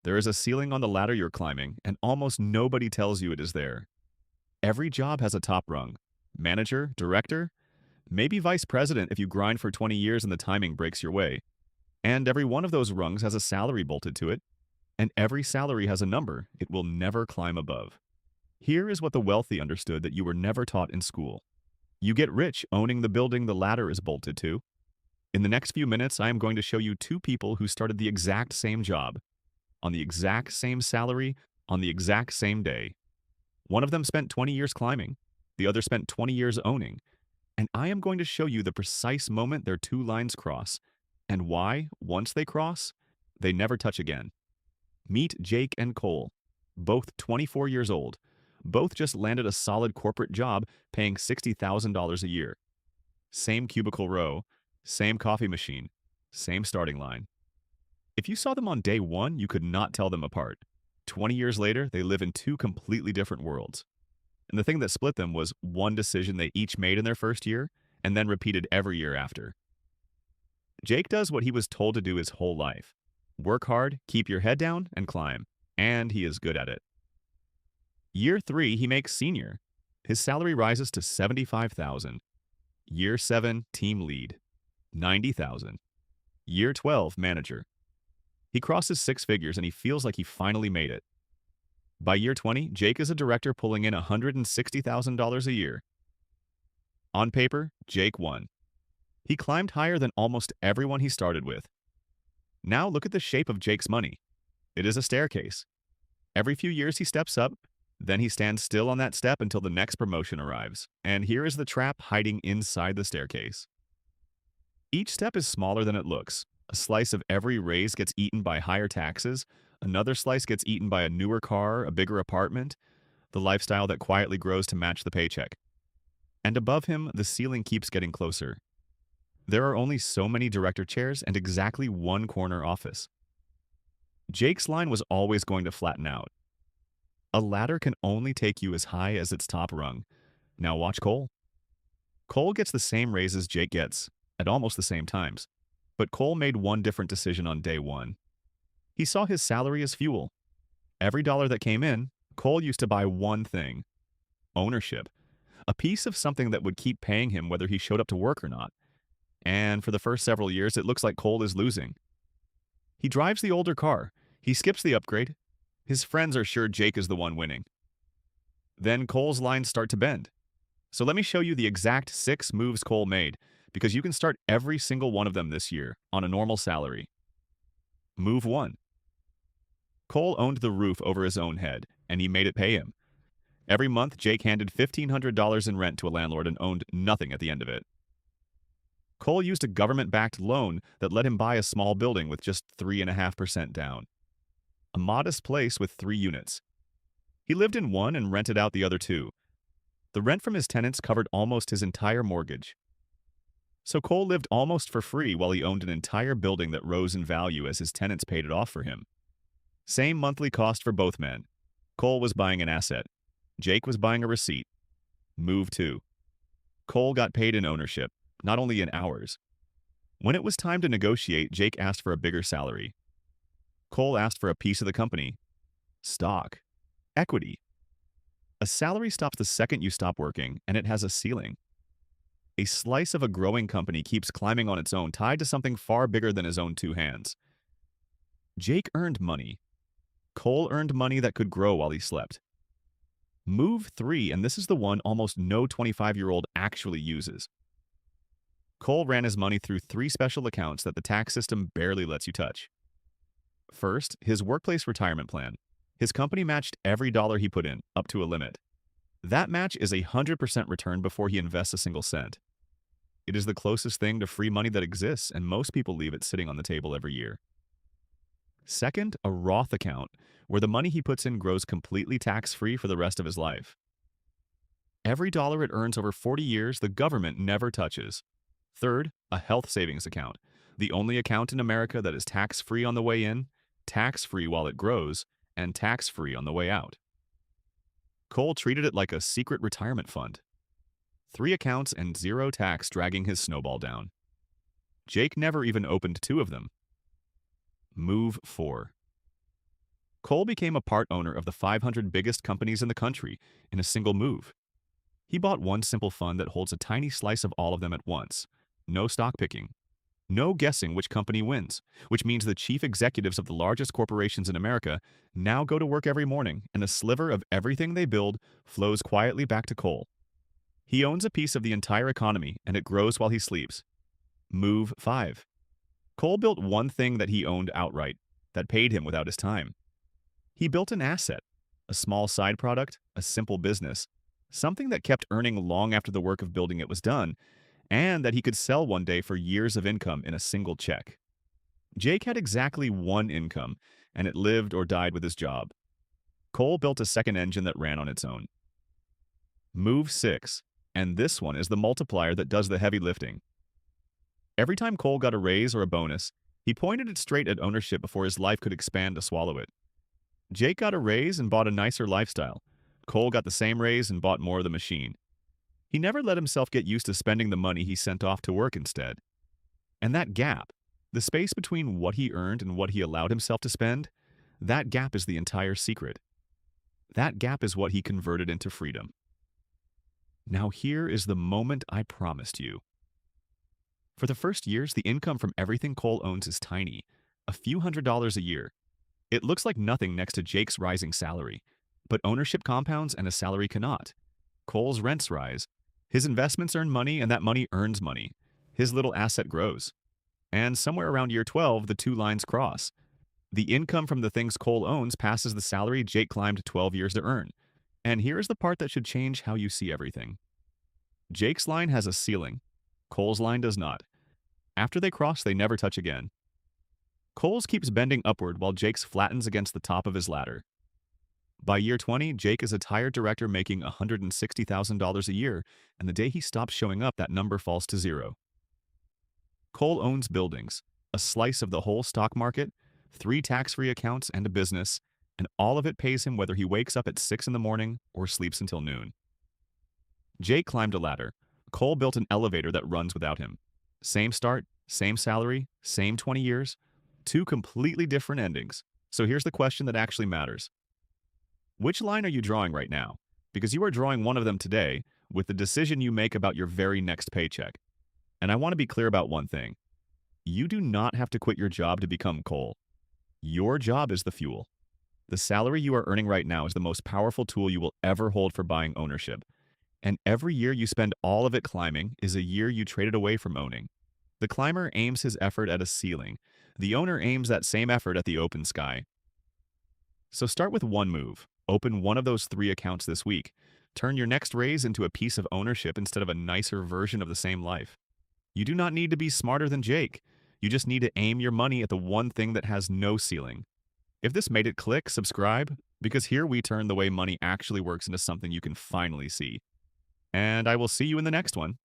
There is a ceiling on the ladder you're climbing, and almost nobody tells you it is there. Every job has a top rung. Manager, director, maybe vice president if you grind for 20 years and the timing breaks your way. And every one of those rungs has a salary bolted to it, and every salary has a number it will never climb above. Here is what the wealthy understood that you were never taught in school. You get rich owning the building the ladder is bolted to. In the next few minutes, I am going to show you two people who started the exact same job, on the exact same salary, on the exact same day. One of them spent 20 years climbing, the other spent 20 years owning, and I am going to show you the precise moment their two lines cross, and why, once they cross, they never touch again. Meet Jake and Cole, both 24 years old. Both just landed a solid corporate job paying $60,000 a year. Same cubicle row, same coffee machine, same starting line. If you saw them on day one, you could not tell them apart. 20 years later, they live in two completely different worlds. And the thing that split them was one decision they each made in their first year and then repeated every year after. Jake does what he was told to do his whole life. Work hard, keep your head down, and climb. And he is good at it. Year 3, he makes senior. His salary rises to $75,000. Year 7, team lead. $90,000. Year 12, manager. He crosses six figures and he feels like he finally made it. By year 20, Jake is a director pulling in $160,000 a year. On paper, Jake won. He climbed higher than almost everyone he started with. Now look at the shape of Jake's money. It is a staircase. Every few years he steps up, then he stands still on that step until the next promotion arrives. And here is the trap hiding inside the staircase. Each step is smaller than it looks. A slice of every raise gets eaten by higher taxes. Another slice gets eaten by a newer car, a bigger apartment, the lifestyle that quietly grows to match the paycheck. And above him, the ceiling keeps getting closer. There are only so many director chairs and exactly one corner office. Jake's line was always going to flatten out. A ladder can only take you as high as its top rung. Now watch Cole. Cole gets the same raises Jake gets, at almost the same times. But Cole made one different decision on day one. He saw his salary as fuel. Every dollar that came in, Cole used to buy one thing: ownership. A piece of something that would keep paying him whether he showed up to work or not. And for the first several years, it looks like Cole is losing. He drives the older car. He skips the upgrade. His friends are sure Jake is the one winning. Then Cole's lines start to bend. So let me show you the exact 6 moves Cole made, because you can start every single one of them this year on a normal salary. Move 1. Cole owned the roof over his own head, and he made it pay him. Every month, Jake handed $1,500 in rent to a landlord and owned nothing at the end of it. Cole used a government-backed loan that let him buy a small building with just 3.5% down. A modest place with 3 units. He lived in one and rented out the other 2. The rent from his tenants covered almost his entire mortgage. So Cole lived almost for free while he owned an entire building that rose in value as his tenants paid it off for him. Same monthly cost for both men. Cole was buying an asset. Jake was buying a receipt. Move 2. Cole got paid in ownership, not only in hours. When it was time to negotiate, Jake asked for a bigger salary. Cole asked for a piece of the company. Stock. Equity. A salary stops the second you stop working, and it has a ceiling. A slice of a growing company keeps climbing on its own, tied to something far bigger than his own 2 hands. Jake earned money. Cole earned money that could grow while he slept. Move 3, and this is the one almost no 25-year-old actually uses. Cole ran his money through 3 special accounts that the tax system barely lets you touch. First, his workplace retirement plan. His company matched every dollar he put in, up to a limit. That match is 100% return before he invests a single cent. It is the closest thing to free money that exists, and most people leave it sitting on the table every year. Second, a Roth account, where the money he puts in grows completely tax-free for the rest of his life. Every dollar it earns over 40 years, the government never touches. Third, a health savings account, the only account in America that is tax-free on the way in, tax-free while it grows, and tax-free on the way out. Cole treated it like a secret retirement fund. 3 accounts and 0 tax dragging his snowball down. Jake never even opened 2 of them. Move 4. Cole became a part owner of the 500 biggest companies in the country in a single move. He bought one simple fund that holds a tiny slice of all of them at once. No stock picking. No guessing which company wins, which means the chief executives of the largest corporations in America now go to work every morning, and a sliver of everything they build flows quietly back to Cole. He owns a piece of the entire economy, and it grows while he sleeps. Move 5. Cole built one thing that he owned outright, that paid him without his time. He built an asset, a small side product, a simple business, something that kept earning long after the work of building it was done, and that he could sell one day for years of income in a single check. Jake had exactly one income, and it lived or died with his job. Cole built a second engine that ran on its own. Move 6, and this one is the multiplier that does the heavy lifting. Every time Cole got a raise or a bonus, he pointed it straight at ownership before his life could expand to swallow it. Jake got a raise and bought a nicer lifestyle. Cole got the same raise and bought more of the machine. He never let himself get used to spending the money he sent off to work instead. And that gap, the space between what he earned and what he allowed himself to spend, that gap is the entire secret. That gap is what he converted into freedom. Now here is the moment I promised you. For the first years, the income from everything Cole owns is tiny, a few $100s a year. It looks like nothing next to Jake's rising salary, but ownership compounds and a salary cannot. Cole's rents rise. His investments earn money, and that money earns money. His little asset grows. And somewhere around year 12, the two lines cross. The income from the things Cole owns passes the salary Jake climbed 12 years to earn. And here is the part that should change how you see everything. Jake's line has a ceiling. Cole's line does not. After they cross, they never touch again. Cole's keeps bending upward while Jake's flattens against the top of his ladder. By year 20, Jake is a tired director making $160,000 a year, and the day he stops showing up, that number falls to zero. Cole owns buildings, a slice of the whole stock market, 3 tax-free accounts, and a business, and all of it pays him whether he wakes up at 6 in the morning or sleeps until noon. Jake climbed a ladder. Cole built an elevator that runs without him. Same start, same salary, same 20 years, 2 completely different endings. So here's the question that actually matters. Which line are you drawing right now? Because you are drawing one of them today with the decision you make about your very next paycheck. And I want to be clear about one thing. You do not have to quit your job to become Cole. Your job is the fuel. The salary you are earning right now is the most powerful tool you will ever hold for buying ownership. And every year you spend all of it climbing is a year you traded away from owning. The climber aims his effort at a ceiling. The owner aims that same effort at the open sky. So start with one move. Open one of those 3 accounts this week. Turn your next raise into a piece of ownership instead of a nicer version of the same life. You do not need to be smarter than Jake. You just need to aim your money at the one thing that has no ceiling. If this made it click, subscribe, because here we turn the way money actually works into something you can finally see. And I will see you in the next one.